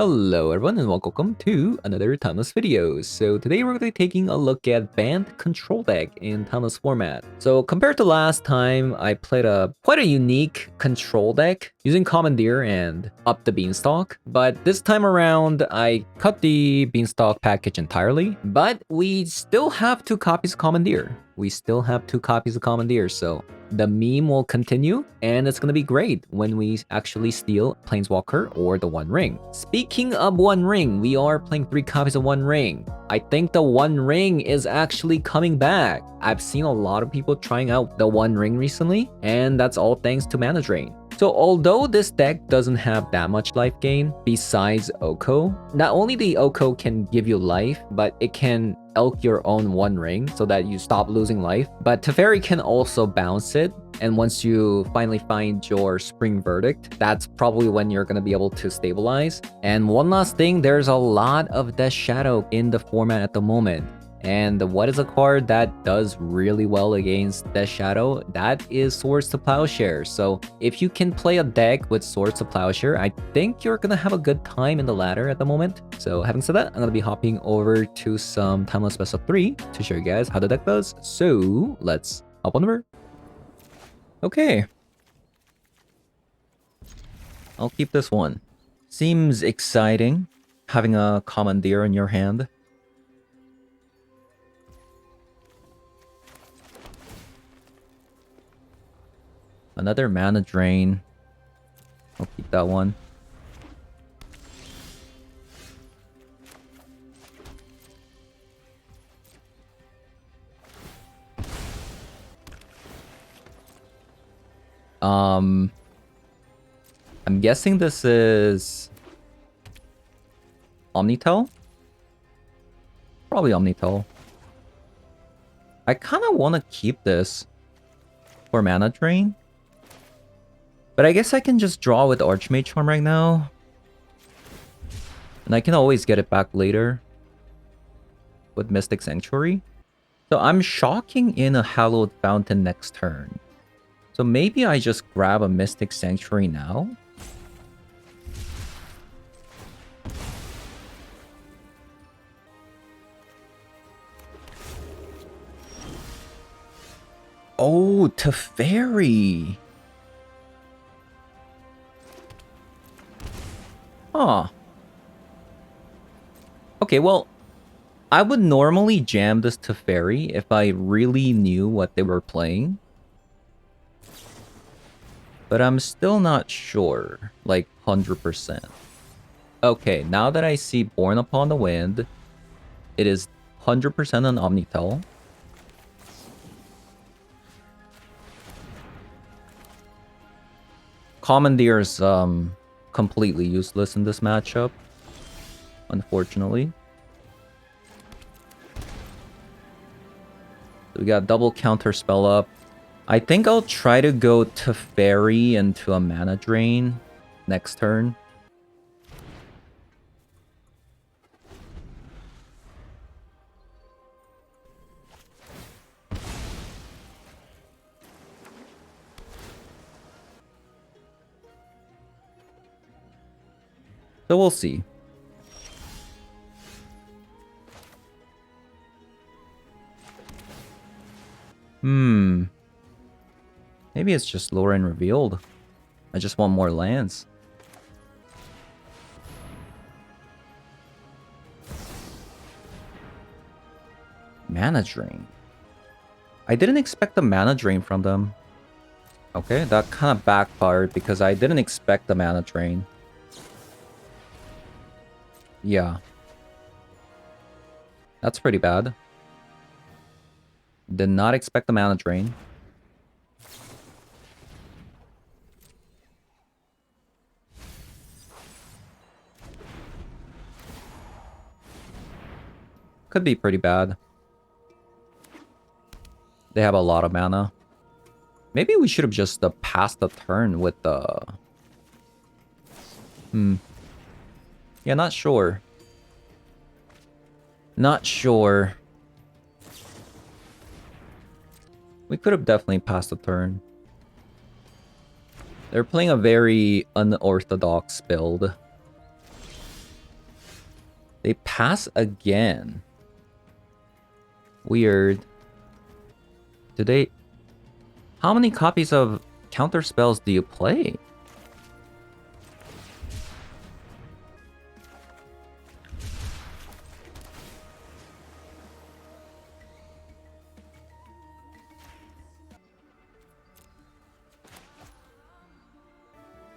Hello everyone and welcome to another Timeless video. So today we're going to be taking a look at Bant control deck in Timeless format. So compared to last time, I played quite a unique control deck using Commandeer and up the Beanstalk. But this time around, I cut the Beanstalk package entirely, but we still have 2 copies of Commandeer. So the meme will continue, and it's gonna be great when we actually steal Planeswalker or the One Ring. Speaking of One Ring, we are playing 3 copies of One Ring. I think the One Ring is actually coming back. I've seen a lot of people trying out the One Ring recently, and that's all thanks to Mana Drain. So although this deck doesn't have that much life gain besides Oko, not only the Oko can give you life, but it can elk your own One Ring so that you stop losing life. But Teferi can also bounce it, and once you finally find your Spring Verdict, that's probably when you're going to be able to stabilize. And one last thing, there's a lot of Death Shadow in the format at the moment. And what is a card that does really well against Death Shadow? That is Swords to Plowshare. So if you can play a deck with Swords to Plowshare, I think you're gonna have a good time in the ladder at the moment. So having said that, I'm gonna be hopping over to some Timeless Best of 3 to show you guys how the deck does. So let's hop on over. Okay. I'll keep this one. Seems exciting having a Commandeer in your hand. Another Mana Drain. I'll keep that one. I'm guessing this is Omnitel? Probably Omnitel. I kind of want to keep this for Mana Drain. But I guess I can just draw with Archmage Charm right now. And I can always get it back later with Mystic Sanctuary. So I'm shocking in a Hallowed Fountain next turn. So maybe I just grab a Mystic Sanctuary now. Oh, Teferi. Huh. Okay, well, I would normally jam this Teferi if I really knew what they were playing. But I'm still not sure, like 100%. Okay, now that I see Born Upon the Wind, it is 100% an Omnitel. Commandeer is completely useless in this matchup, unfortunately. So we got double counter spell up. I think I'll try to go Teferi into a Mana Drain next turn. So we'll see. Maybe it's just lower and revealed. I just want more lands. Mana Drain. I didn't expect the Mana Drain from them. Okay, that kind of backfired because I didn't expect the Mana Drain. Yeah. That's pretty bad. Did not expect the Mana Drain. Could be pretty bad. They have a lot of mana. Maybe we should have just passed the turn with the... Yeah, not sure. Not sure. We could have definitely passed the turn. They're playing a very unorthodox build. They pass again. Weird. Do they... How many copies of counter spells do you play?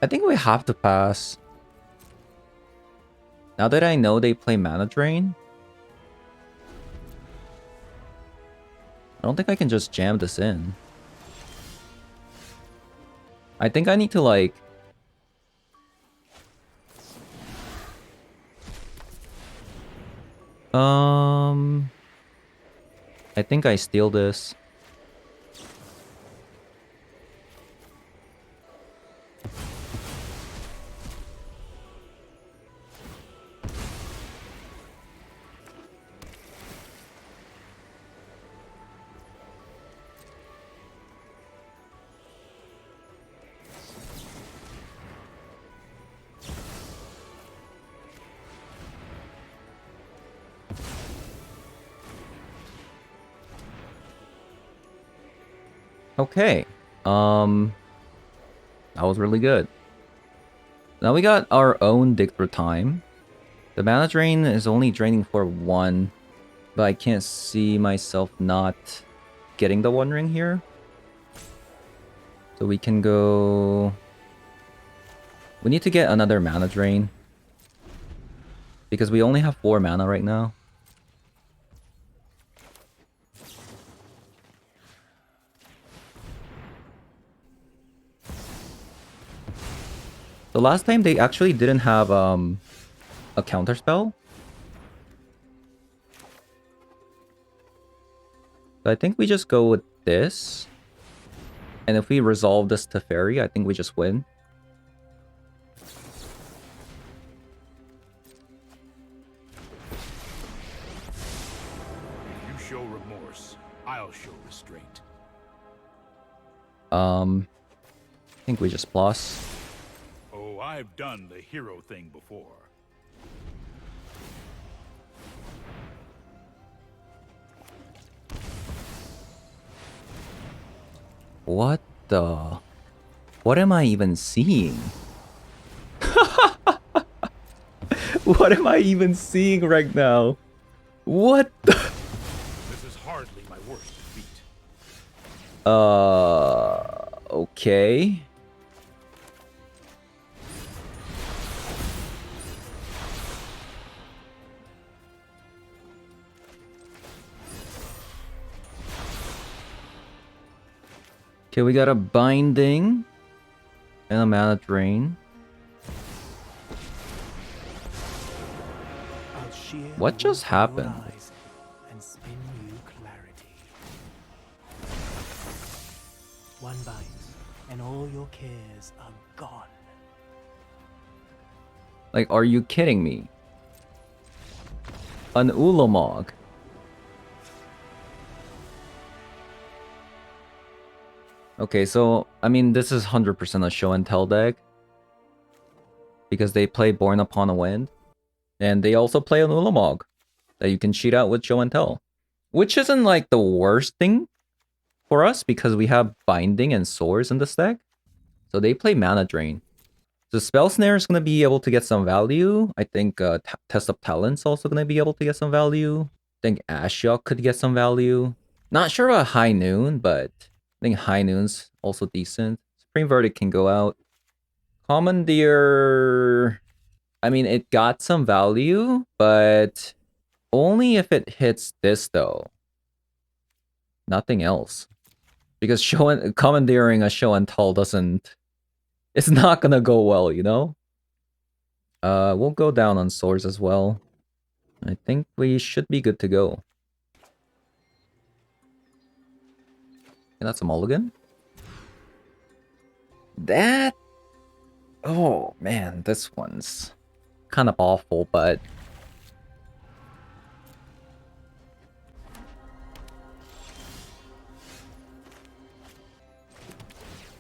I think we have to pass. Now that I know they play Mana Drain, I don't think I can just jam this in. I think I need to like... I think I steal this. Okay. That was really good. Now we got our own dig through time. The mana drain is only draining for 1, but I can't see myself not getting the 1 ring here. So we can go... We need to get another mana drain, because we only have 4 mana right now. The last time they actually didn't have a counter spell. So I think we just go with this. And if we resolve this to Fairy, I think we just win. You show remorse, I'll show restraint. I think we just plus. Oh, I've done the hero thing before. What the... What am I even seeing? What am I even seeing right now? What the... This is hardly my worst defeat. Okay. Okay, we got a binding and a mana drain. What just happened? And spin you clarity. One bite, and all your cares are gone. Like, are you kidding me? An Ulamog. Okay, so, I mean, this is 100% a show and tell deck. Because they play Born Upon a Wind. And they also play an Ulamog that you can cheat out with show and tell. Which isn't like the worst thing for us because we have Binding and Swords in this deck. So they play Mana Drain. So Spell Snare is going to be able to get some value. I think Test of Talent's also going to be able to get some value. I think Ashiok could get some value. Not sure about High Noon, but I think High Noon's also decent. Supreme Verdict can go out. Commandeer... I mean, it got some value, but only if it hits this, though. Nothing else. Because commandeering a show and tell doesn't... It's not gonna go well, you know? We'll go down on swords as well. I think we should be good to go. And that's a mulligan. That... Oh, man, this one's kind of awful, but...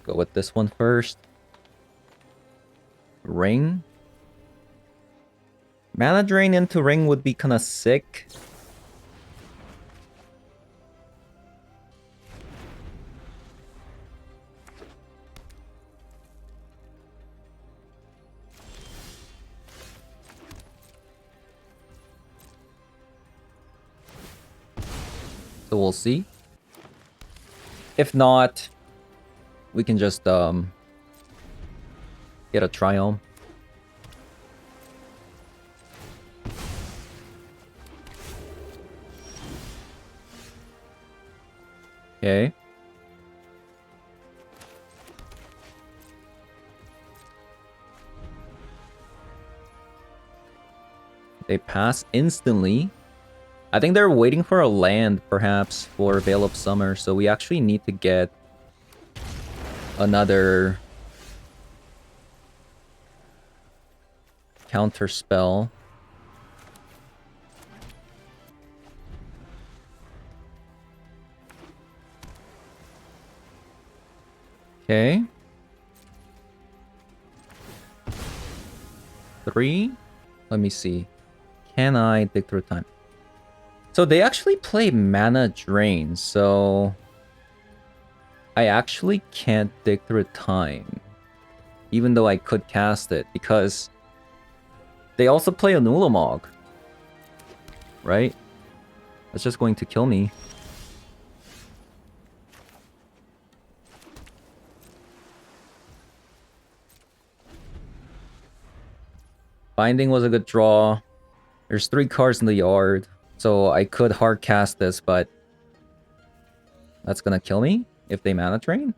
Go with this one first. Ring. Mana drain into ring would be kind of sick. So we'll see. If not, we can just get a triumph. Okay. They pass instantly. I think they're waiting for a land, perhaps, for Veil of Summer, so we actually need to get another counter spell. Okay. 3. Let me see. Can I dig through time? So they actually play mana drain, so I actually can't dig through time. Even though I could cast it, because they also play a Nulamog. Right? That's just going to kill me. Binding was a good draw. There's 3 cards in the yard, so I could hard cast this, but that's gonna kill me if they mana drain.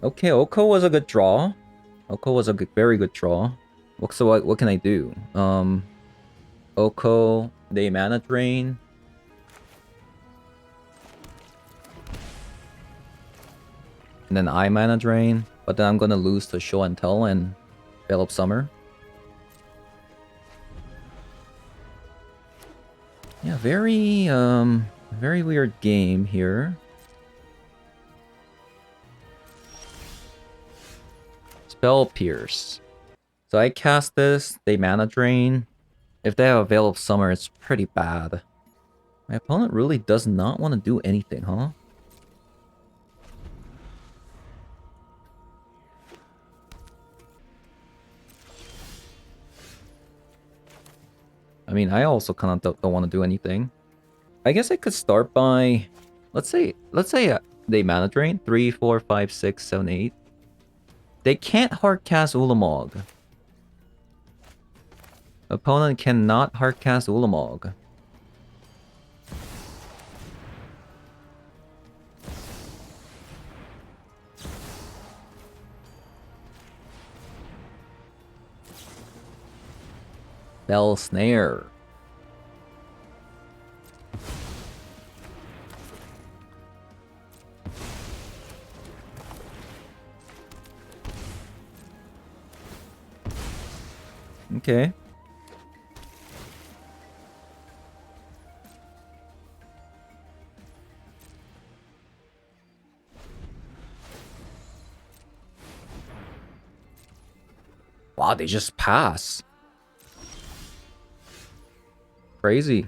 Okay, Oko was a good draw. Oko was a very good draw. So what can I do? Oko, they mana drain. And then I mana drain. But then I'm gonna lose to Show and Tell and Veil of Summer. Yeah, very weird game here. Spell Pierce. So I cast this, they mana drain. If they have a Veil of Summer, it's pretty bad. My opponent really does not want to do anything, huh? I mean, I also kind of don't want to do anything. I guess I could start by, let's say they mana drain 3, 4, 5, 6, 7, 8. They can't hardcast Ulamog. Opponent cannot hardcast Ulamog. Bell Snare. Okay. Wow, they just pass. Crazy.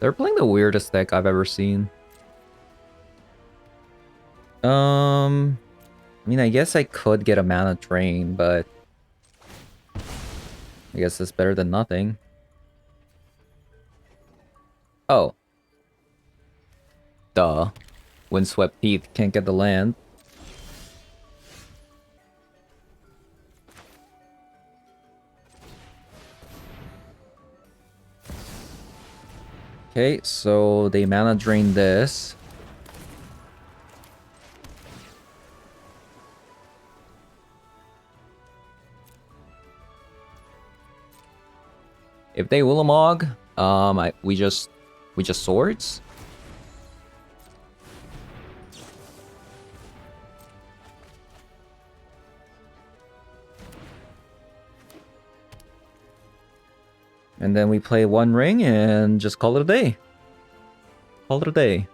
They're playing the weirdest deck I've ever seen. I mean, I guess I could get a mana drain, but I guess it's better than nothing. Oh. Duh. Windswept Heath can't get the land. Okay, so they mana drain this. If they Ulamog, we just swords. And then we play one ring and just call it a day. Call it a day.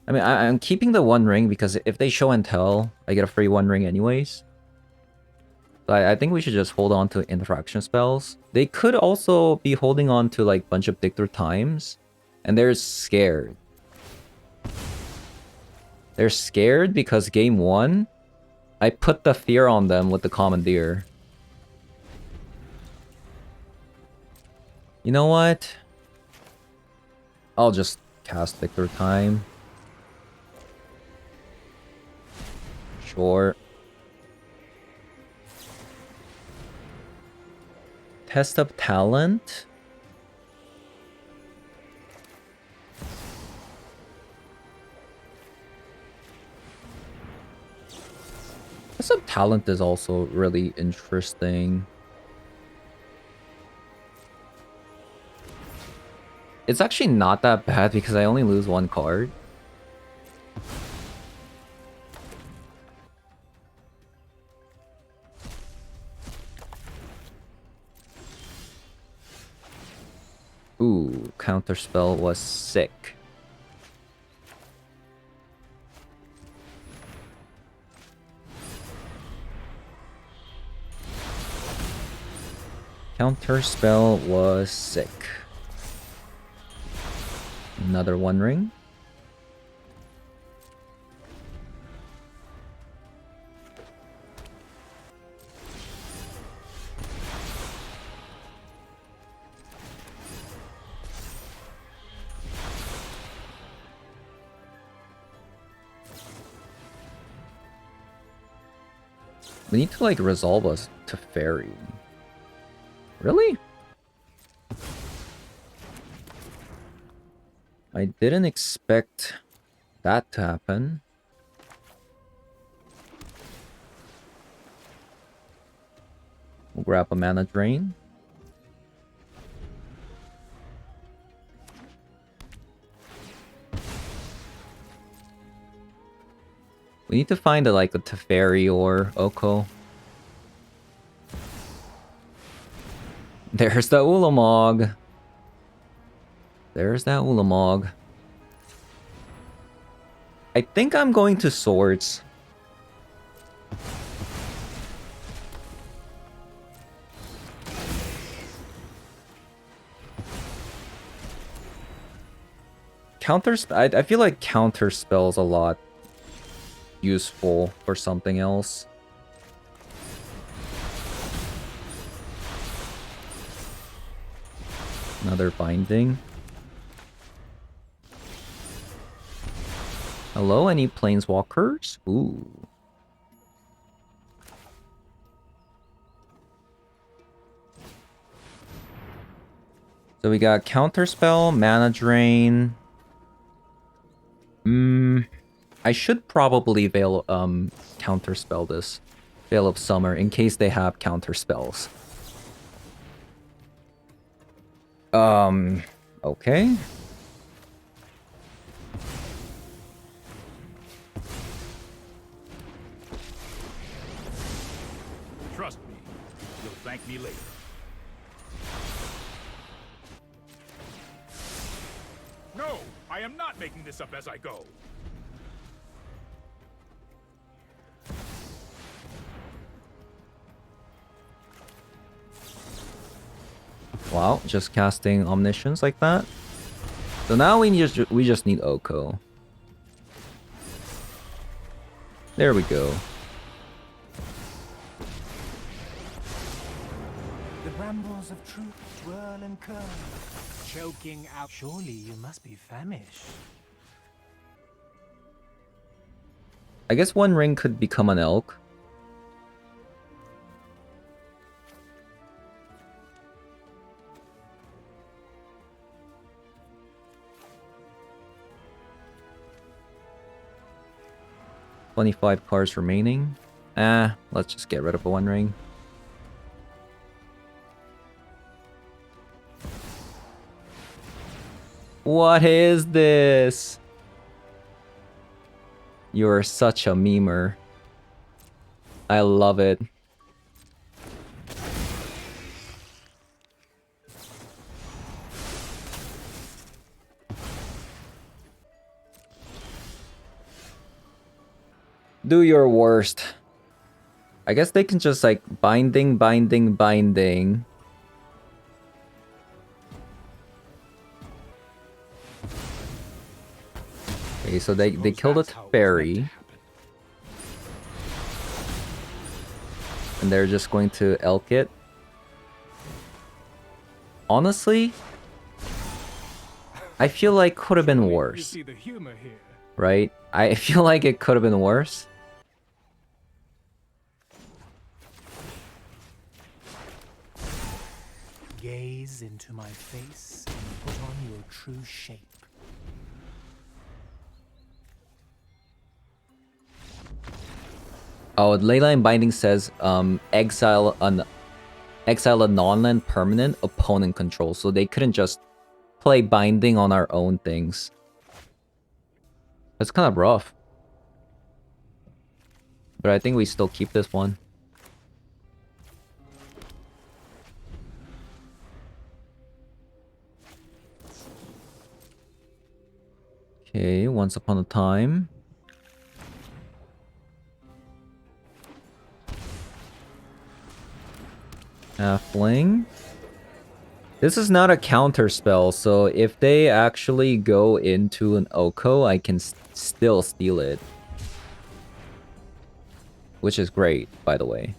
I mean, I'm keeping the one ring because if they show and tell, I get a free one ring anyways. So I think we should just hold on to interaction spells. They could also be holding on to like bunch of dig through times, and they're scared. They're scared because game 1, I put the fear on them with the commandeer. You know what? I'll just cast Victor Time. Sure. Test of Talent. Test of Talent is also really interesting. It's actually not that bad because I only lose 1 card. Ooh, counterspell was sick. Counterspell was sick. Another one ring. We need to like resolve us to fairy. Really? I didn't expect that to happen. We'll grab a mana drain. We need to find a, like a Teferi or Oko. There's the Ulamog. There's that Ulamog. I think I'm going to swords. I feel like counter spells a lot useful for something else. Another binding. Hello, any planeswalkers? Ooh. So we got counterspell, mana drain. I should probably counterspell this. Veil of Summer in case they have counterspells. Okay. Trust me, you'll thank me later. No, I am not making this up as I go. Wow, just casting Omniscience like that. So now we just need Oko. There we go. The brambles of truth swirl and curl, choking out. Surely you must be famished. I guess one ring could become an elk. $25 cards remaining. Let's just get rid of a one ring. What is this? You're such a memer. I love it. Do your worst. I guess they can just like binding. Okay, so they killed a fairy. And they're just going to elk it. Honestly, I feel like could have been worse. Right? I feel like it could have been worse. Gaze into my face and put on your true shape. Oh, Leyline Binding says exile a non-land permanent opponent control, so they couldn't just play binding on our own things. That's kind of rough. But I think we still keep this one. Okay, once upon a time. Halfling. This is not a counter spell, so if they actually go into an Oko, I can still steal it. Which is great, by the way.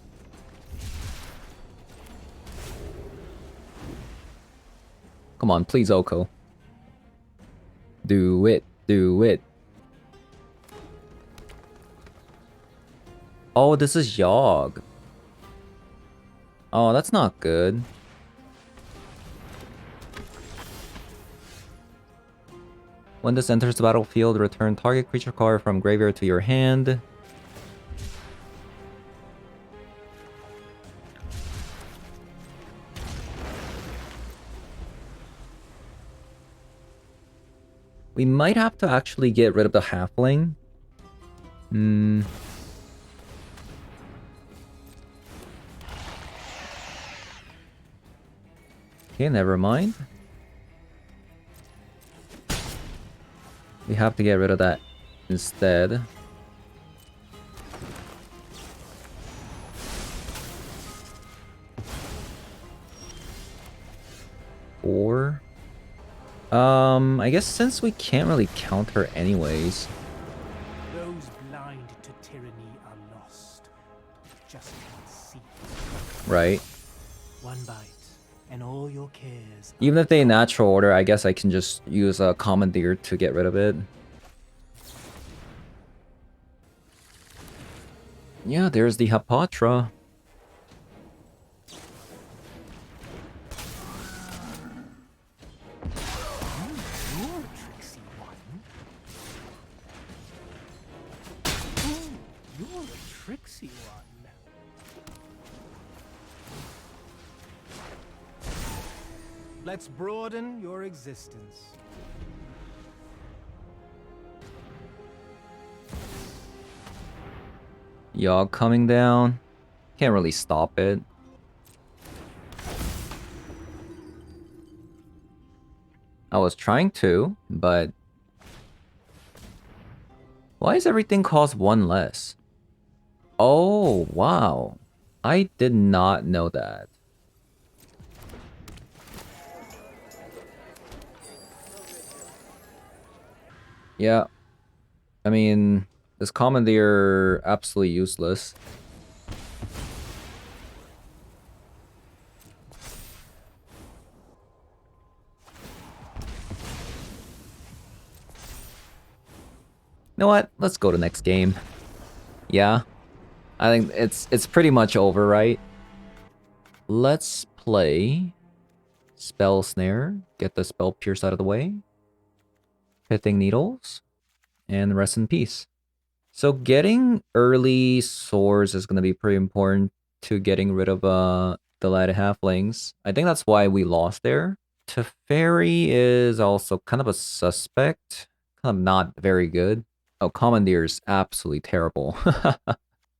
Come on, please, Oko. Do it, do it. Oh, this is Yogg. Oh, that's not good. When this enters the battlefield, return target creature card from graveyard to your hand. We might have to actually get rid of the halfling. Okay, never mind. We have to get rid of that instead. Or I guess since we can't really counter anyways. Those blind to tyranny are lost. Just can't see. Right. One bite, and all your cares. Even if they natural order, I guess I can just use a commandeer to get rid of it. Yeah, there's the Hapatra. You're a tricksy one. You're a tricksy one. Let's broaden your existence. Yogg coming down. Can't really stop it. I was trying to, but... Why is everything cost one less? Oh, wow. I did not know that. Yeah. I mean, this commandeer absolutely useless. You know what? Let's go to next game. Yeah. I think it's pretty much over, right? Let's play Spell Snare. Get the Spell Pierce out of the way. Pithing Needles. And Rest in Peace. So getting early swords is going to be pretty important to getting rid of the light halflings. I think that's why we lost there. Teferi is also kind of a suspect. Kind of not very good. Oh, Commandeer is absolutely terrible.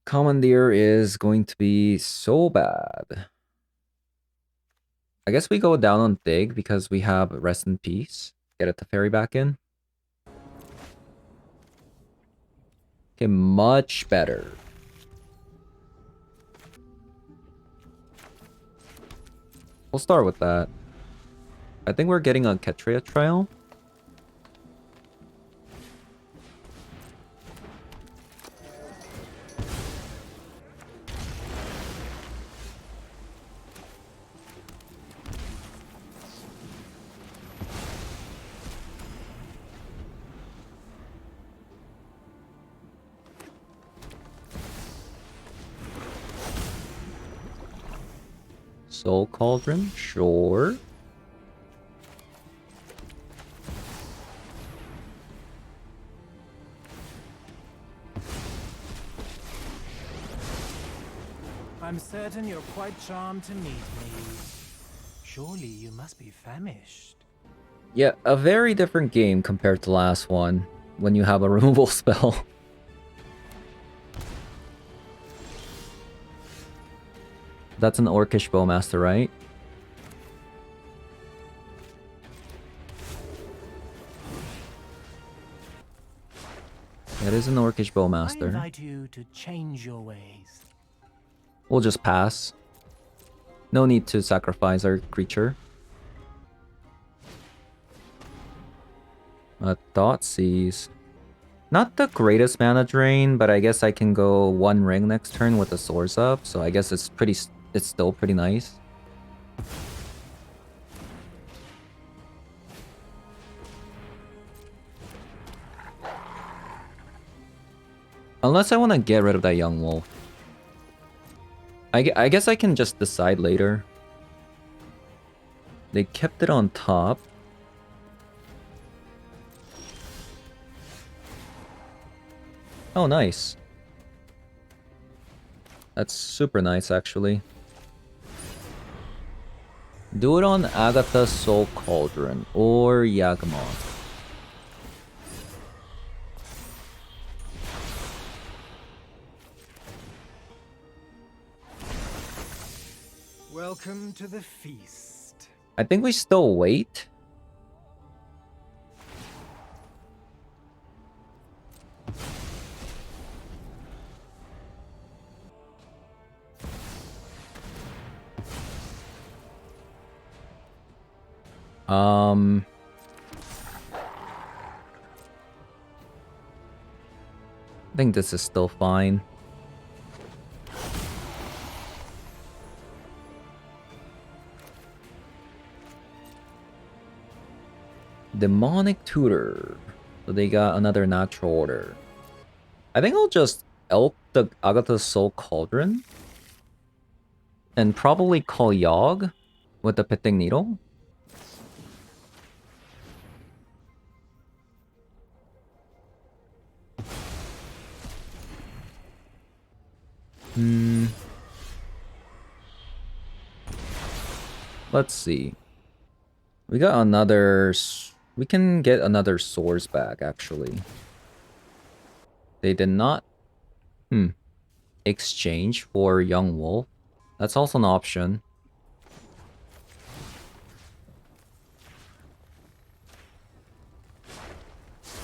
Commandeer is going to be so bad. I guess we go down on Dig because we have Rest in Peace. Get a Teferi back in. Okay, much better. We'll start with that. I think we're getting a Ketria trial. Soul Cauldron, sure. I'm certain you're quite charmed to meet me. Surely you must be famished. Yeah, a very different game compared to last one, when you have a removal spell. That's an Orcish Bowmaster, right? It is an Orcish I Bowmaster. invite you to change your ways. We'll just pass. No need to sacrifice our creature. A Thoughtseize. Not the greatest mana drain, but I guess I can go one ring next turn with the swords up, so I guess it's still pretty nice. Unless I want to get rid of that young wolf. I guess I can just decide later. They kept it on top. Oh, nice. That's super nice, actually. Do it on Agatha Soul Cauldron or Yawgmoth. Welcome to the feast. I think we still wait. I think this is still fine. Demonic Tutor. So they got another natural order. I think I'll just elk the Agatha's Soul Cauldron. And probably call Yogg with the Pitting Needle. Let's see. We got another... We can get another Swords back, actually. They did not... exchange for Young Wolf. That's also an option.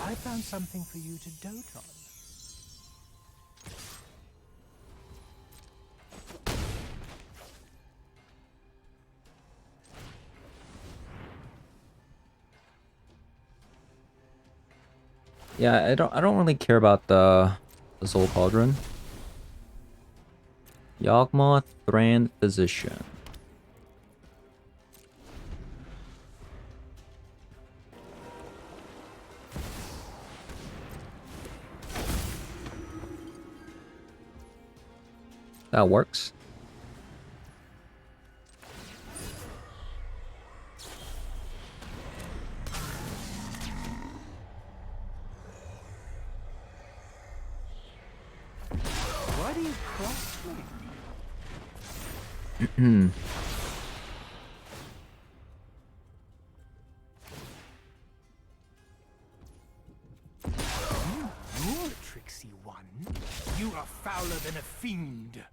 I found something for you to dote on. Yeah, I don't really care about the Soul Cauldron. Yawgmoth, Thran, Physician. That works. Why do you cross me? You're a tricksy one. You are fouler than a fiend.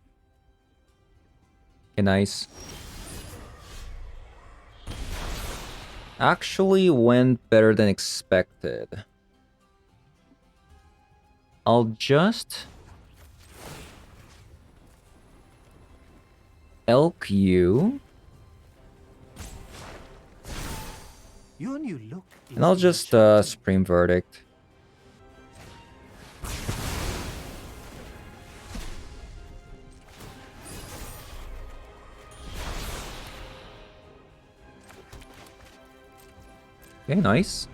Okay, nice. Actually went better than expected. I'll just elk you. Your new look is And I'll just enchanting. Supreme Verdict. Okay, nice.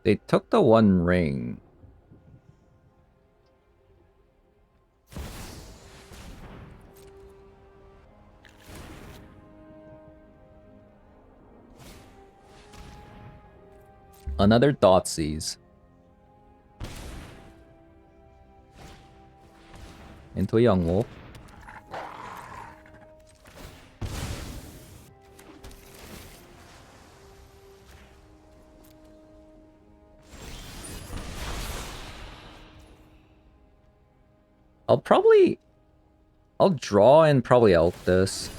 They took the one ring. Another Thoughtseize. Into a Young Wolf. I'll draw and probably elk this.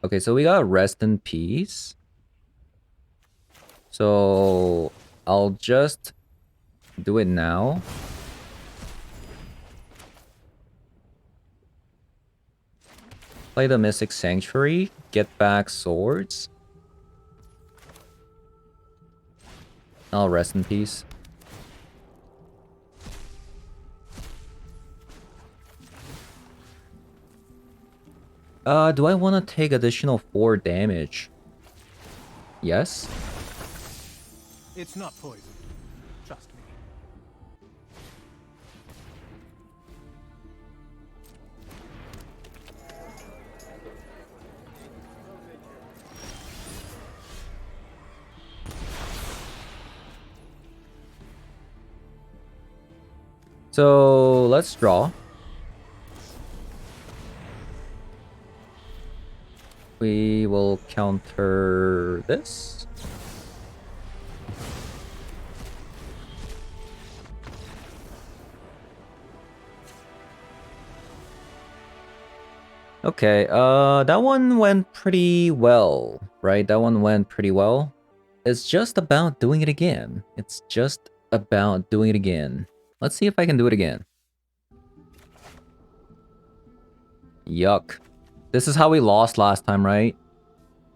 Okay, so we got Rest in Peace. So I'll just do it now. Play the Mystic Sanctuary, get back swords. I'll rest in peace. Do I want to take additional 4 damage? Yes. It's not poison. Trust me. So let's draw. We will counter this. Okay, that one went pretty well, right? That one went pretty well. It's just about doing it again. It's just about doing it again. Let's see if I can do it again. Yuck. This is how we lost last time, right?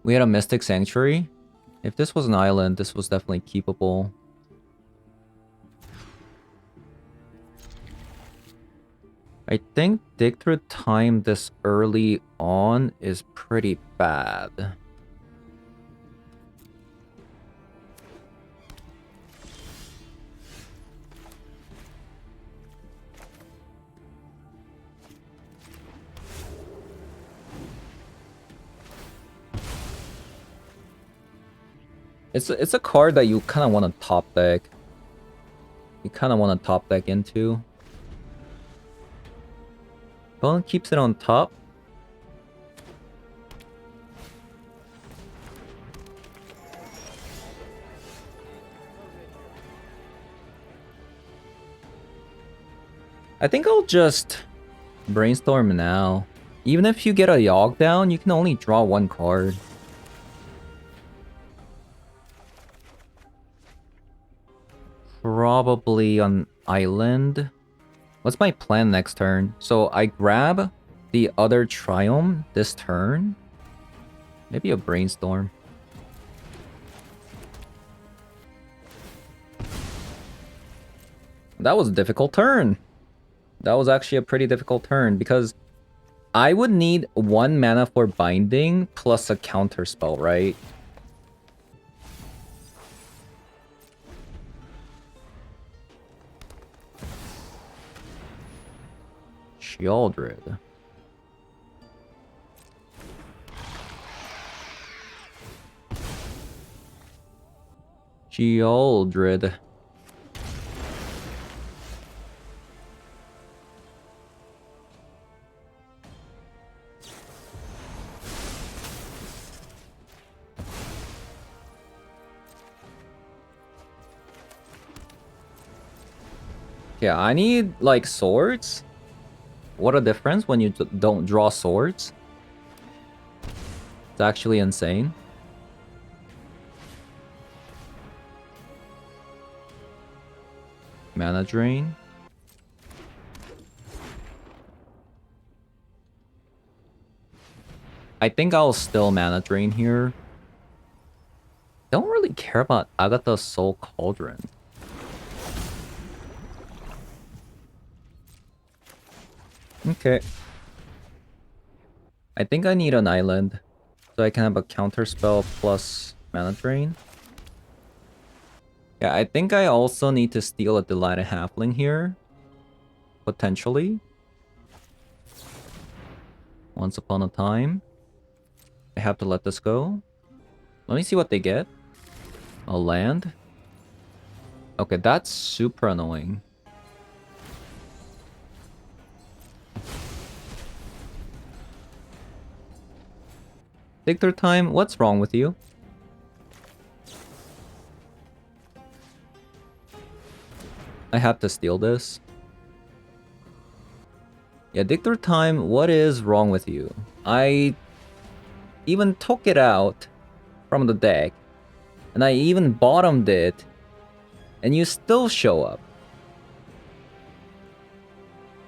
We had a Mystic Sanctuary. If this was an island, this was definitely keepable. I think Dig Through Time this early on is pretty bad. It's a card that you kind of want to top deck. You kind of want to top deck into. Opponent keeps it on top. I think I'll just brainstorm now. Even if you get a Yogg down, you can only draw 1 card. Probably on island. What's my plan next turn? So I grab the other Triumph this turn. Maybe a Brainstorm. That was a difficult turn. That was actually a pretty difficult turn because I would need 1 mana for Binding plus a counter spell, right? Sheoldred. Sheoldred. Yeah, I need, like, swords. What a difference when you don't draw swords. It's actually insane. Mana drain. I think I'll still mana drain here. Don't really care about Agatha's Soul Cauldron. Okay. I think I need an island so I can have a counter spell plus mana drain. Yeah, I think I also need to steal a Delighted Halfling here. Potentially. Once upon a time. I have to let this go. Let me see what they get. A land. Okay, that's super annoying. Take their time. What's wrong with you? I have to steal this. Yeah, take their time. What is wrong with you? I even took it out from the deck. And I even bottomed it. And you still show up.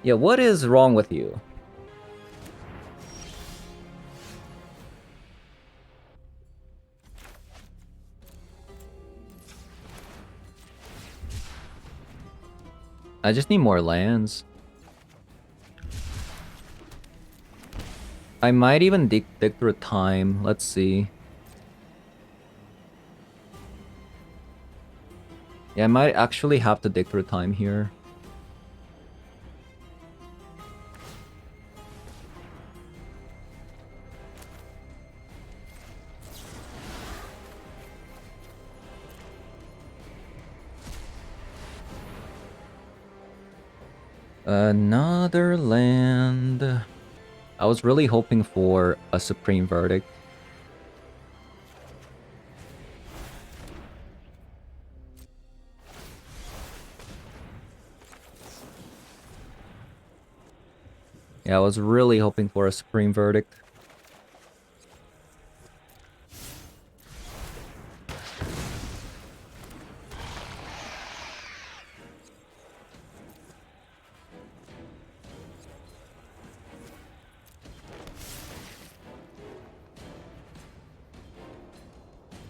Yeah, what is wrong with you? I just need more lands. I might even dig through time. Let's see. Yeah, I might actually have to dig through time here. Another land. I was really hoping for a Supreme Verdict. Yeah, I was really hoping for a Supreme Verdict.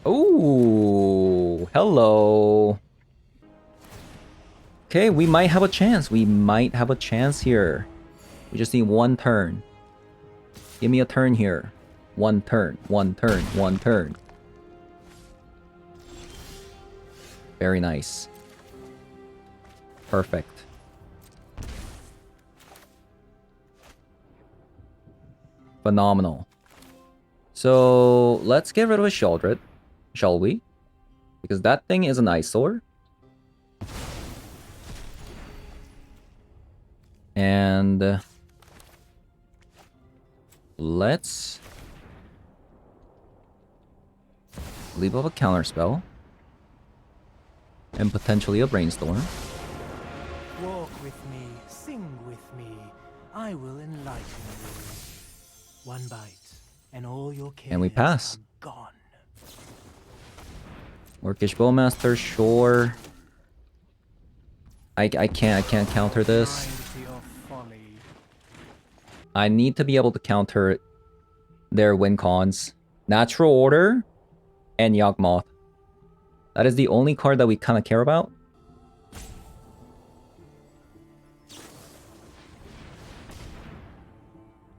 Oh, hello. Okay, we might have a chance. We might have a chance here. We just need one turn. Give me a turn here. One turn, one turn, one turn. Very nice. Perfect. Phenomenal. So, let's get rid of a Sheldred. Shall we? Because that thing is an eyesore. And let's leave off a counterspell. And potentially a brainstorm. Walk with me, sing with me. I will enlighten you. One bite, and all your cares And we pass. are gone. Orcish Bowmaster, sure. I can't counter this. Blind to your folly. I need to be able to counter their win cons. Natural Order and Yawgmoth. That is the only card that we kind of care about.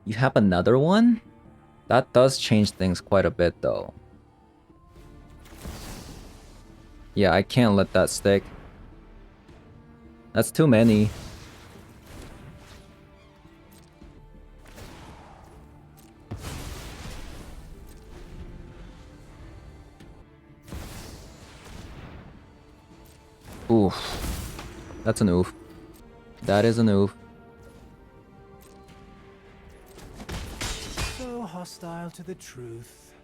You have another one? That does change things quite a bit though. Yeah, I can't let that stick. That's too many. Oof. That's an oof. That is an oof. So hostile to the truth.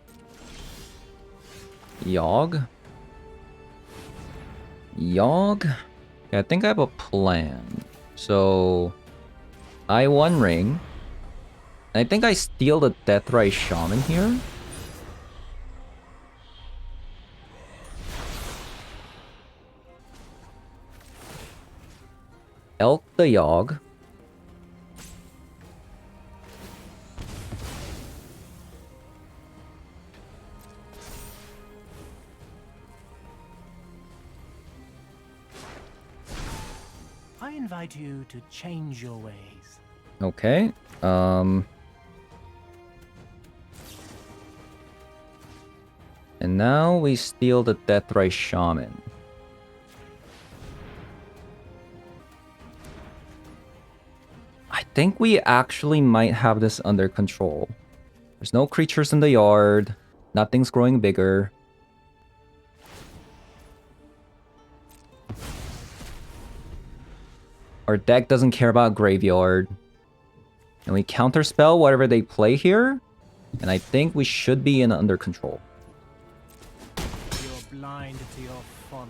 Yogg? Yogg? Yeah, I think I have a plan. So, I One Ring. I think I steal the Deathrise Shaman here. Elk the Yogg. I invite you to change your ways. Okay. And now we steal the Deathray Shaman. I think we actually might have this under control. There's no creatures in the yard. Nothing's growing bigger. Our deck doesn't care about graveyard. And we counterspell whatever they play here. And I think we should be in under control. You're blind to your folly.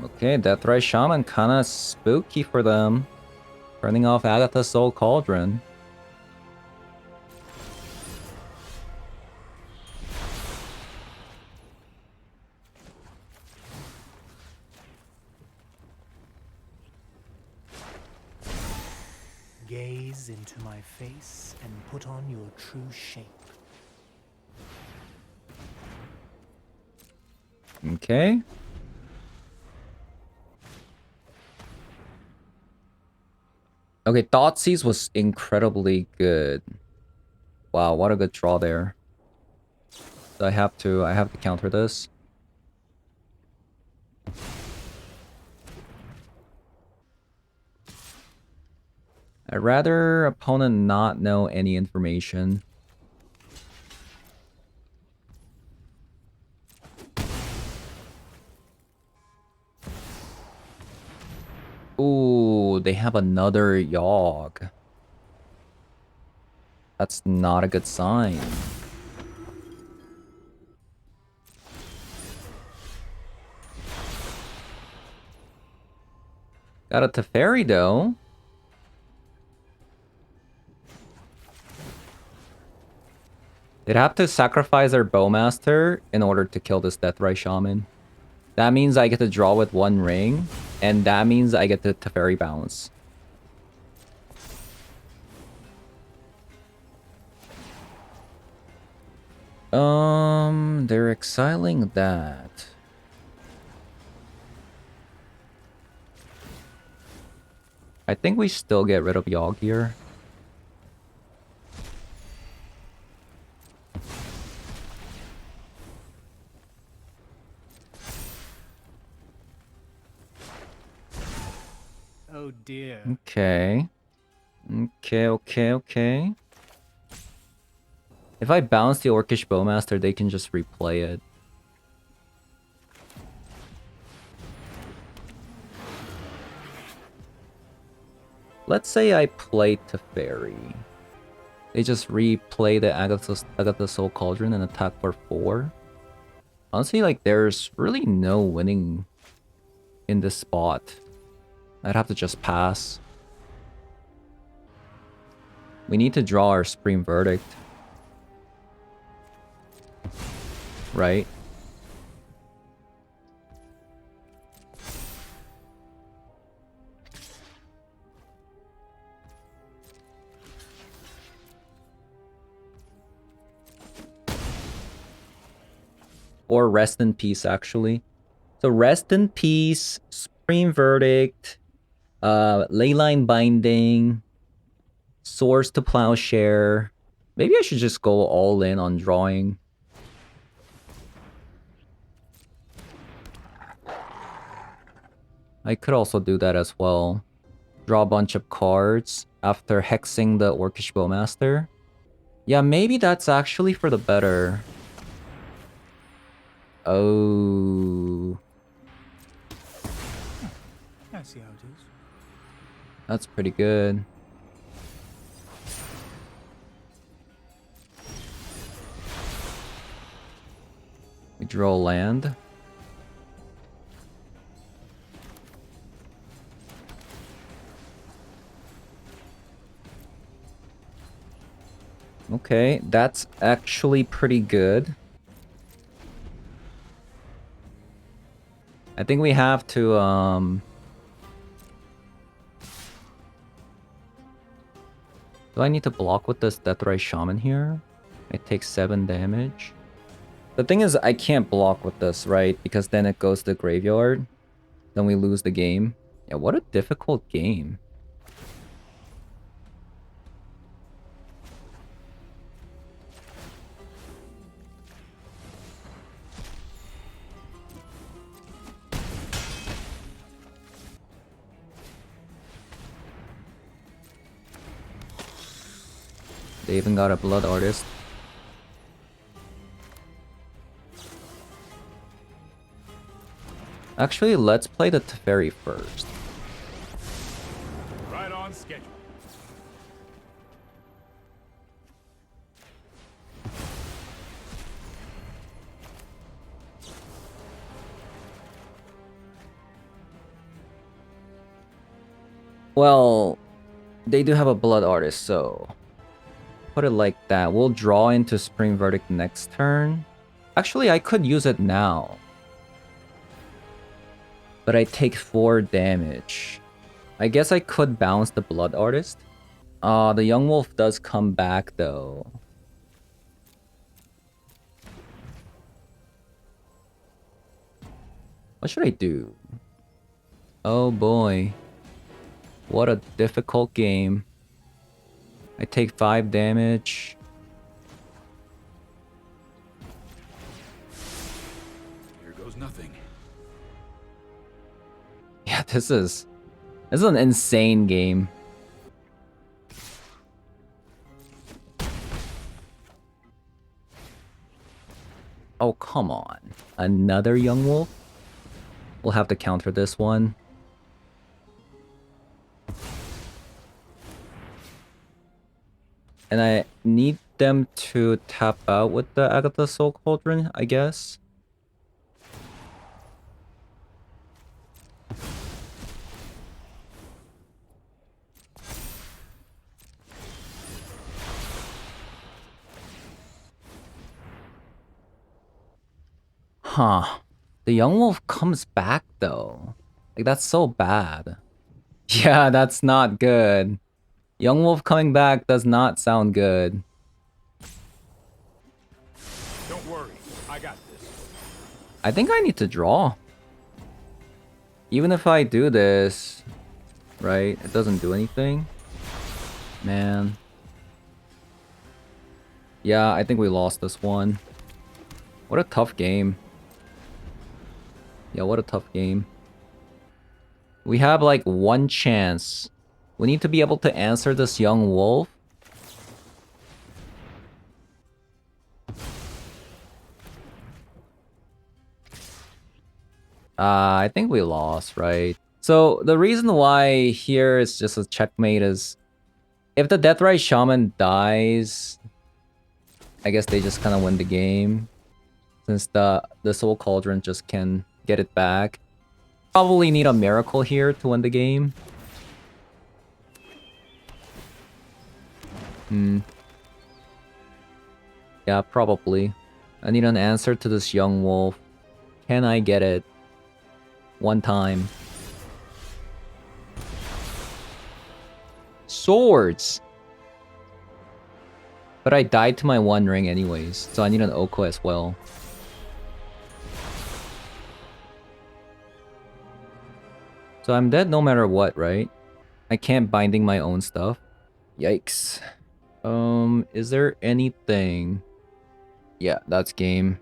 Okay, Deathray Shaman kinda spooky for them. Turning off Agatha's Soul Cauldron. Gaze into my face and put on your true shape. Okay. Okay, Thoughtseize was incredibly good. Wow, what a good draw there. So I have to counter this. I'd rather opponent not know any information. Ooh, they have another Yogg. That's not a good sign. Got a Teferi though. They'd have to sacrifice their Bowmaster in order to kill this Deathray Shaman. That means I get to draw with one ring, and that means I get the Teferi bounce. They're exiling that. I think we still get rid of Yogg here. Oh dear. Okay. Okay. If I bounce the Orcish Bowmaster, they can just replay it. Let's say I play Teferi. They just replay the Agatha Soul Cauldron and attack for 4. Honestly, like, there's really no winning in this spot. I'd have to just pass. We need to draw our Supreme Verdict. Right? Or Rest in Peace, actually. So Rest in Peace, Supreme Verdict, Leyline Binding, Swords to Plowshare. Maybe I should just go all in on drawing. I could also do that as well. Draw a bunch of cards after hexing the Orcish Bowmaster. Yeah, maybe that's actually for the better. Oh. I see how it is. That's pretty good. We draw land. Okay, that's actually pretty good. I think we have to, do I need to block with this Deathrise Shaman here? I take 7 damage. The thing is, I can't block with this, right? Because then it goes to the graveyard. Then we lose the game. Yeah, what a difficult game. They even got a Blood Artist. Actually, let's play the Teferi first. Right on schedule. Well, they do have a Blood Artist, so put it like that. We'll draw into Spring Verdict next turn. Actually, I could use it now. But I take 4 damage. I guess I could bounce the Blood Artist. The Young Wolf does come back though. What should I do? Oh boy. What a difficult game. I take 5 damage. Here goes nothing. Yeah, this is an insane game. Oh, come on. Another Young Wolf? We'll have to counter this one. And I need them to tap out with the Agatha Soul Cauldron, I guess. Huh. The Young Wolf comes back though. Like, that's so bad. Yeah, that's not good. Young Wolf coming back does not sound good. Don't worry, I got this. I think I need to draw. Even if I do this, right? It doesn't do anything. Man. Yeah, I think we lost this one. What a tough game. Yeah, what a tough game. We have like 1 chance. We need to be able to answer this Young Wolf. I think we lost, right? So the reason why here is just a checkmate is if the Deathrise Shaman dies, I guess they just kind of win the game. Since the Soul Cauldron just can get it back. Probably need a miracle here to win the game. Yeah, probably. I need an answer to this Young Wolf. Can I get it? One time. Swords! But I died to my 1 ring anyways, so I need an Oko as well. So I'm dead no matter what, right? I can't binding my own stuff. Yikes. Is there anything? Yeah, that's game.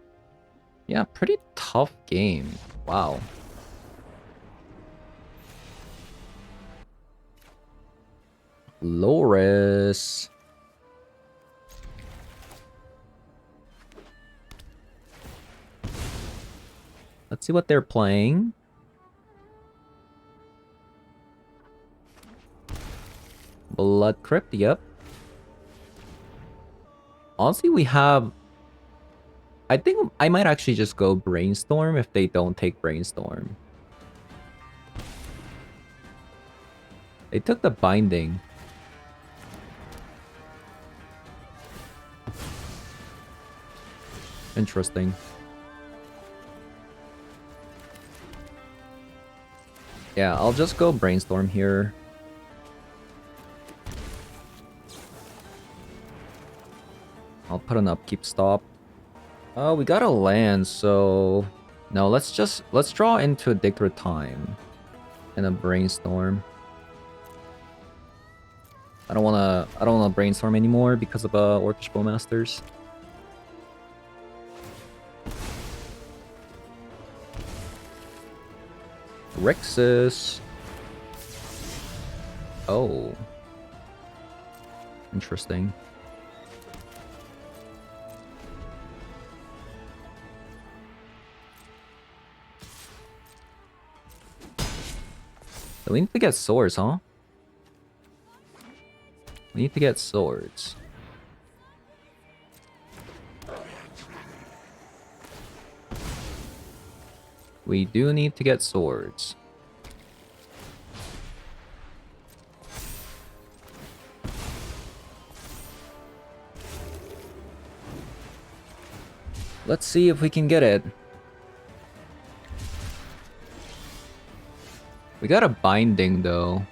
Yeah, pretty tough game. Wow. Loris. Let's see what they're playing. Blood Crypt, yep. Honestly, we have... I think I might actually just go Brainstorm if they don't take Brainstorm. They took the Binding. Interesting. Yeah, I'll just go Brainstorm here. I'll put an upkeep stop. Oh, we got a land, so... No, let's draw into a Dig Through Time. And a Brainstorm. I don't wanna Brainstorm anymore because of Orcish Bowmasters. Rexus. Oh. Interesting. So we need to get swords, huh? We need to get swords. We do need to get swords. Let's see if we can get it. We got a binding though.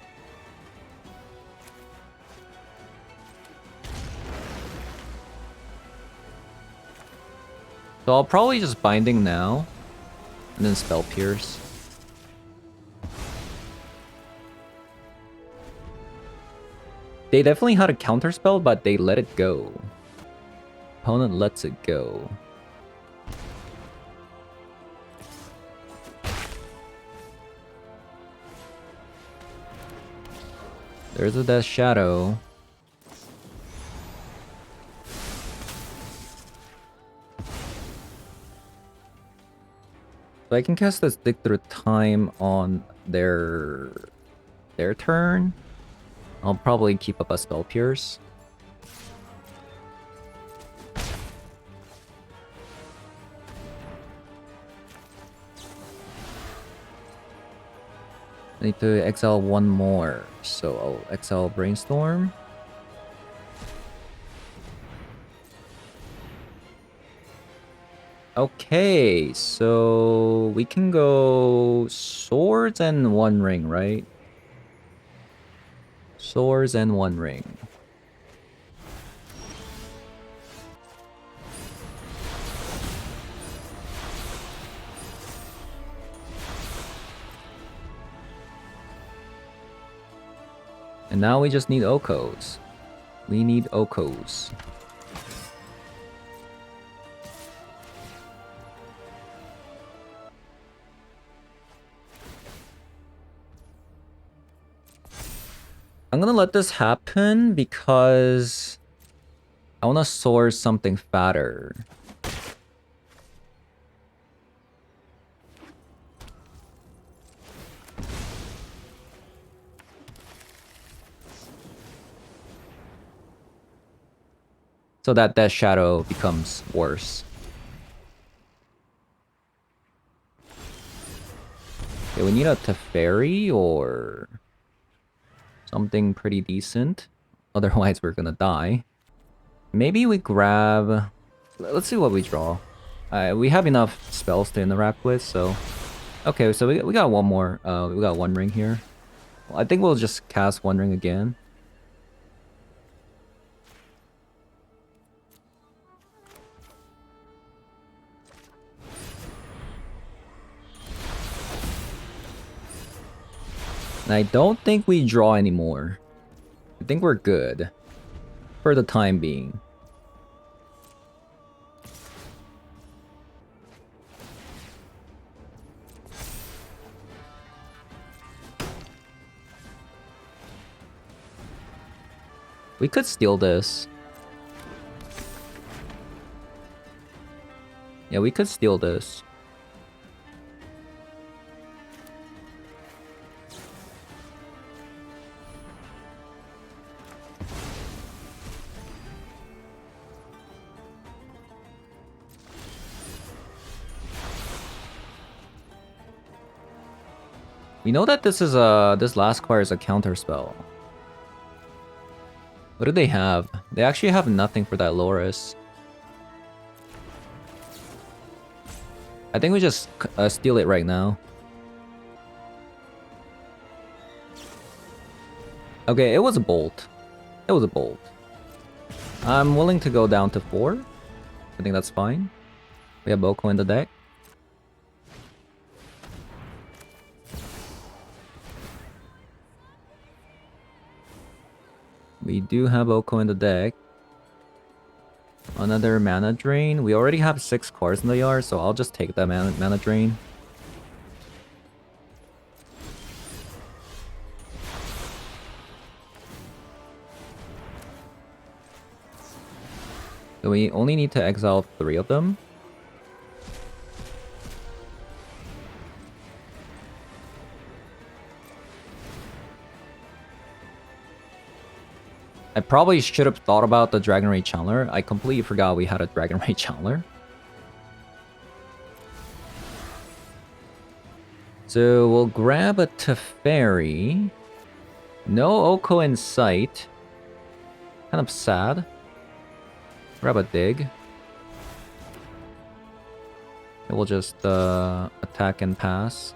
So I'll probably just binding now. And then spell pierce. They definitely had a counterspell, but they let it go. Opponent lets it go. There's a Death Shadow. So I can cast this Dig Through Time on their turn. I'll probably keep up a Spell Pierce. I need to exile one more, so I'll exile Brainstorm. Okay, so we can go swords and one ring, right? Swords and one ring. And now we just need Okos. We need Okos. I'm gonna let this happen because I wanna source something fatter. So that Death Shadow becomes worse. Okay, we need a Teferi or something pretty decent. Otherwise, we're gonna die. Maybe we grab... Let's see what we draw. We have enough spells to interact with, so... Okay, so we got one more. We got one ring here. Well, I think we'll just cast one ring again. And I don't think we draw anymore. I think we're good. For the time being. We could steal this. Yeah, we could steal this. We know that this is this last card is a counter spell. What do they have? They actually have nothing for that Loris. I think we just steal it right now. Okay, it was a bolt. It was a bolt. I'm willing to go down to 4. I think that's fine. We have Oko in the deck. We do have Oko in the deck. Another mana drain. We already have 6 cards in the yard, so I'll just take that mana drain. So we only need to exile 3 of them. I probably should have thought about the Dragon Ray Channeler. I completely forgot we had a Dragon Ray Channeler. So we'll grab a Teferi. No Oko in sight. Kind of sad. Grab a dig. And we'll just attack and pass.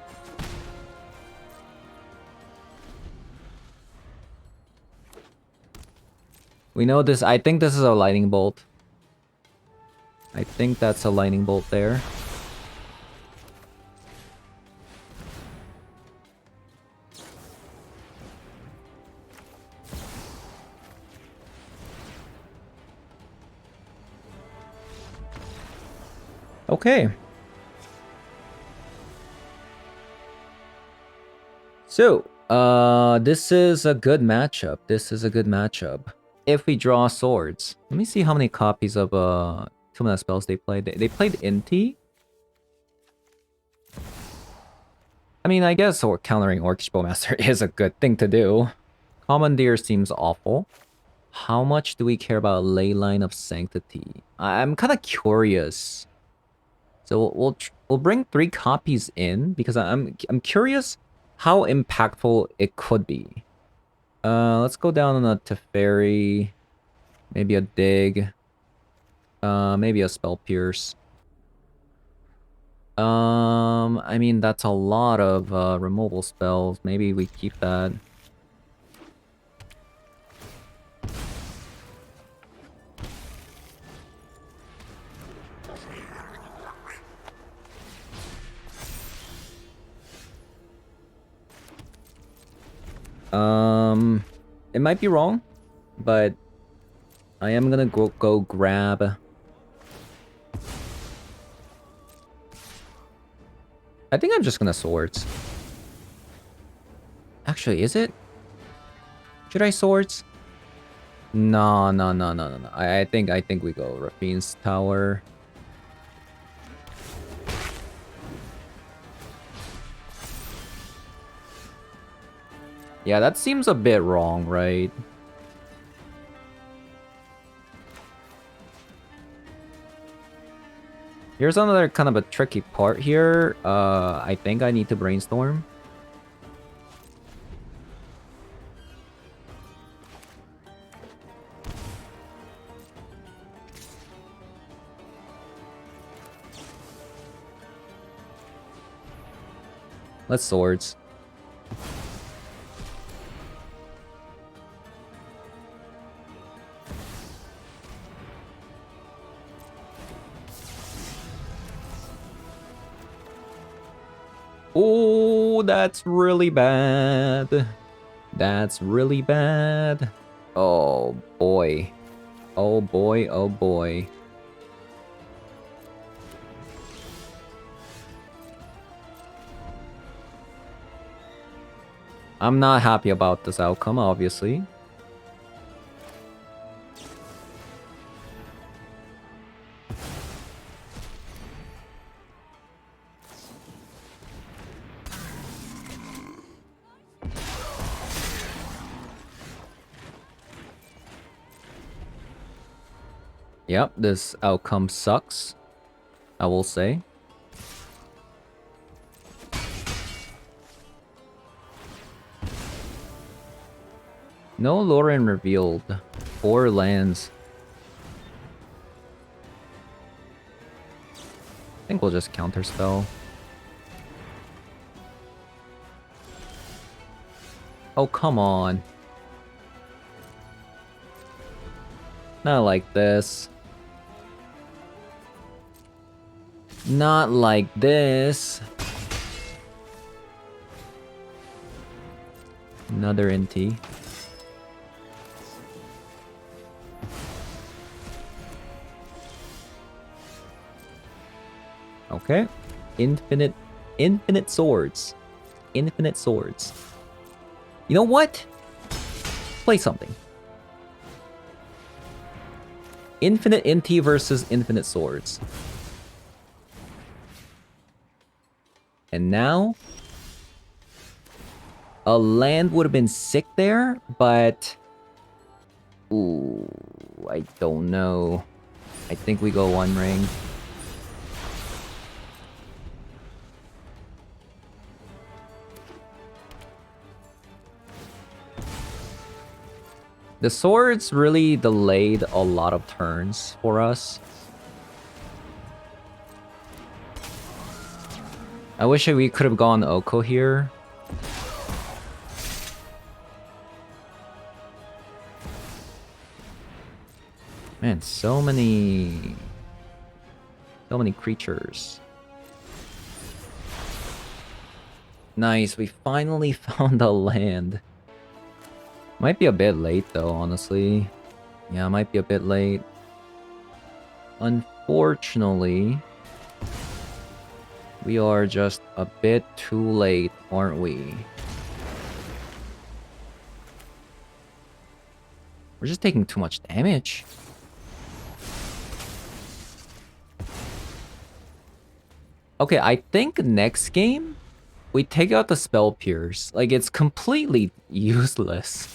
We know this. I think this is a lightning bolt. I think that's a lightning bolt there. Okay. So, this is a good matchup. This is a good matchup. If we draw swords. Let me see how many copies of 2-mana spells they played. They played Inti. I mean, I guess or countering Orcish Bowmaster is a good thing to do. Commandeer seems awful. How much do we care about Leyline of Sanctity? I'm kind of curious. So we'll bring 3 copies in because I'm curious how impactful it could be. Let's go down on a Teferi, maybe a dig, maybe a Spell Pierce. I mean that's a lot of removal spells. Maybe we keep that. It might be wrong, but I am gonna go grab. I think I'm just gonna swords. Actually, is it? Should I swords? No. I think we go Rafine's Tower. Yeah, that seems a bit wrong, right? Here's another kind of a tricky part here. I think I need to brainstorm. Let's swords. Oh, that's really bad. That's really bad. Oh boy. Oh boy, oh boy. I'm not happy about this outcome, obviously. Yep, this outcome sucks, I will say. No Lauren revealed. 4 lands. I think we'll just counterspell. Oh, come on. Not like this. Not like this. Another NT. Okay. Infinite swords. Infinite swords. You know what? Play something. Infinite NT versus infinite swords. And now a land would have been sick there, but ooh, I don't know. I think we go one ring. The swords really delayed a lot of turns for us. I wish we could have gone Oko here. Man, so many creatures. Nice, we finally found a land. Might be a bit late though, honestly. Yeah, might be a bit late. Unfortunately, we are just a bit too late, aren't we? We're just taking too much damage. Okay, I think next game, we take out the Spell Pierce. Like, it's completely useless.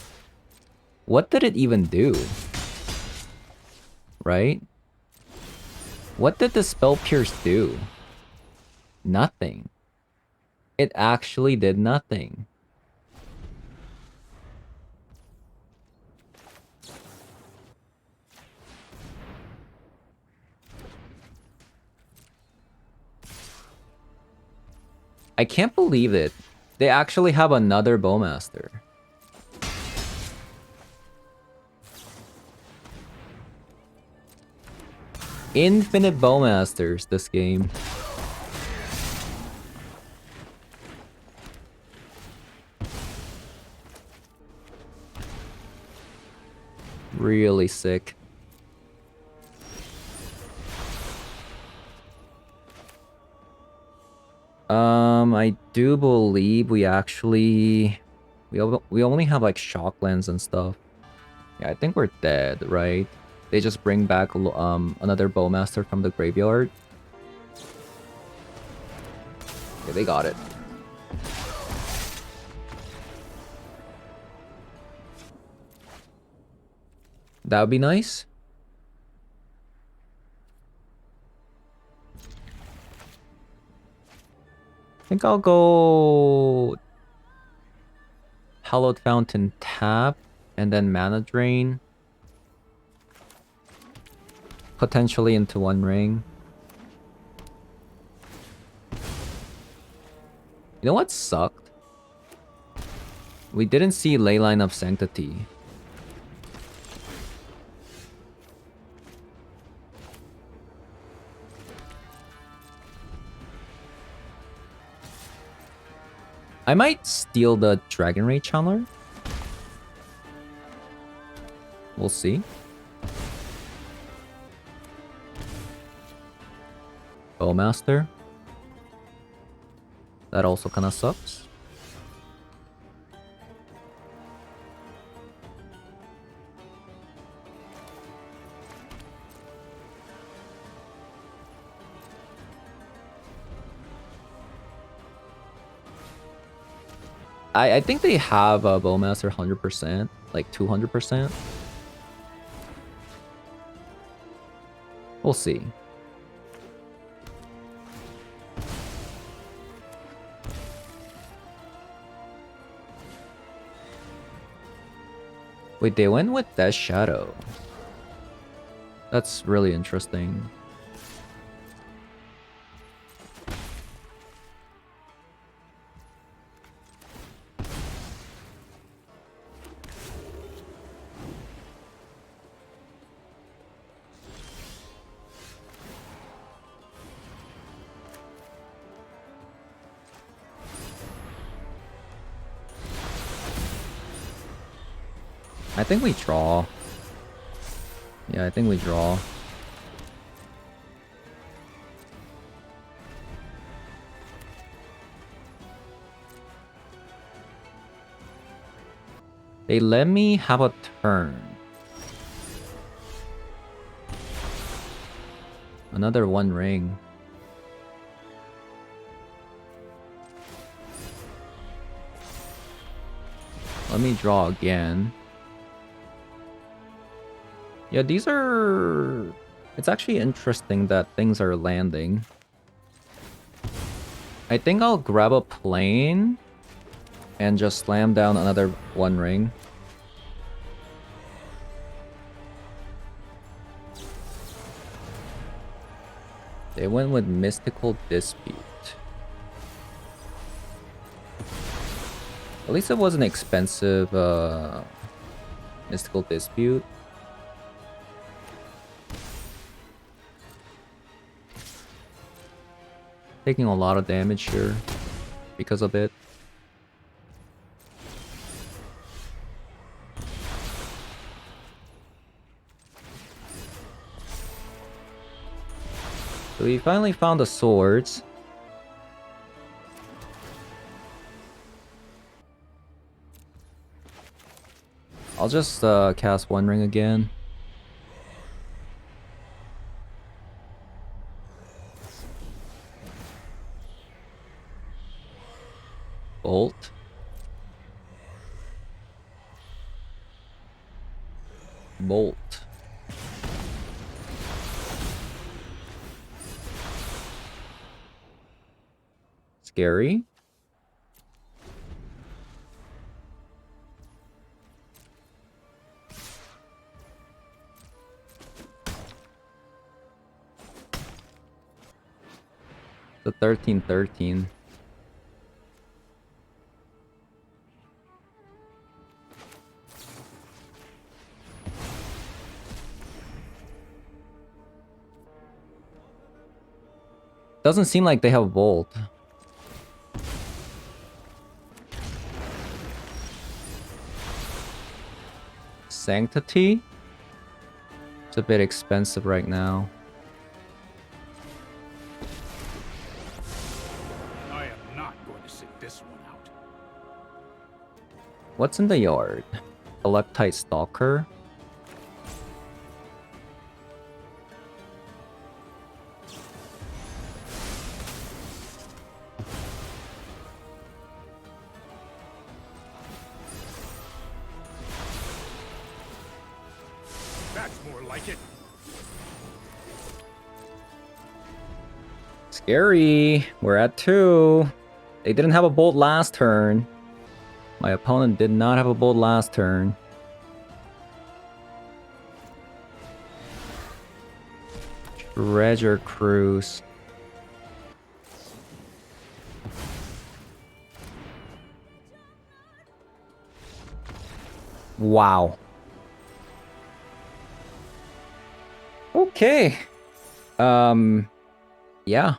What did it even do? Right? What did the Spell Pierce do? Nothing. It actually did nothing. I can't believe it. They actually have another Bowmaster. Infinite Bowmasters this game. Really sick. I do believe we actually... We only have like Shocklands and stuff. Yeah, I think we're dead, right? They just bring back another Bowmaster from the graveyard. Okay, they got it. That would be nice. I think I'll go Hallowed Fountain tap and then Mana Drain. Potentially into one ring. You know what sucked? We didn't see Leyline of Sanctity. I might steal the Dragon Ray Channeler. We'll see. Bowmaster. That also kinda sucks. I think they have a Bowmaster 100%, like 200%. We'll see. Wait, they went with Death Shadow. That's really interesting. I think we draw. Yeah, I think we draw. They let me have a turn. Another one ring. Let me draw again. Yeah, these are... It's actually interesting that things are landing. I think I'll grab a plane and just slam down another one ring. They went with Mystical Dispute. At least it wasn't expensive Mystical Dispute. Taking a lot of damage here because of it. So we finally found the swords. I'll just cast One Ring again. Bolt. Bolt. Scary. The 13-13. Doesn't seem like they have Bolt. Sanctity? It's a bit expensive right now. I am not going to sit this one out. What's in the yard? Electite Stalker? That's more like it. Scary. We're at 2. They didn't have a bolt last turn. My opponent did not have a bolt last turn. Treasure Cruise. Wow. Okay. Yeah.